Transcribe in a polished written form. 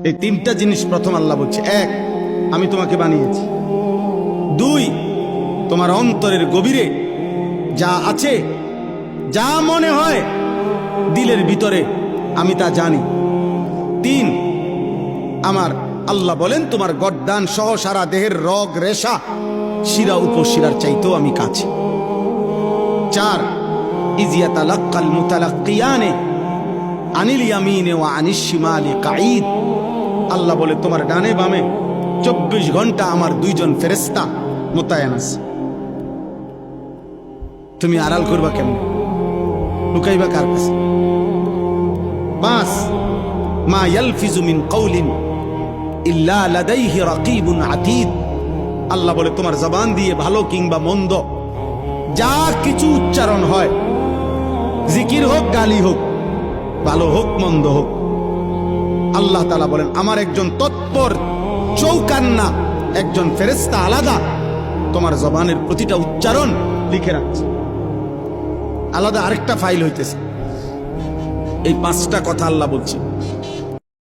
এই তিনটা জিনিস প্রথম আল্লাহ বলছে। এক, আমি তোমাকে বানিয়েছি। দুই, তোমার অন্তরের গভীরে যা আছে, যা মনে হয় দিলের ভিতরে, আমি তা জানি। তিন, আমার আল্লাহ বলেন তোমার গর্দান সহ সারা দেহের রগ রেশা শিরা উপশিরার চাইতেও আমি কাছে। চার, ইজিয়া তালাক্কাল মুতালাক্কিয়ানে আনিল ইয়ামিনে ওয়া আনিশ শিমালি কাঈদ। আল্লাহ বলে তোমার ডানে বামে 24 ঘন্টা আমার দুইজন ফেরেশতা মোতায়েন আছে। তুমি আড়াল করবা কেমন, লুকাইবা কার কাছে? পাঁচ, মা ইয়ালফিজু মিন কাউলিন ইল্লা লাদাইহি রাকিবুন আতীদ। আল্লাহ বলে তোমার জবান দিয়ে ভালো কিংবা মন্দ যা কিছু উচ্চারণ হয়, জিকির হোক গালি হোক, ভালো হোক মন্দ হোক, আল্লাহ তাআলা বলেন আমার একজন তৎপর চৌকান্না একজন ফেরেশতা আলাদা তোমার জবানের প্রতিটা উচ্চারণ লিখে রাখছে। আলাদা আরেকটা ফাইল হইতেছে। এই পাঁচটা কথা আল্লাহ বলছে।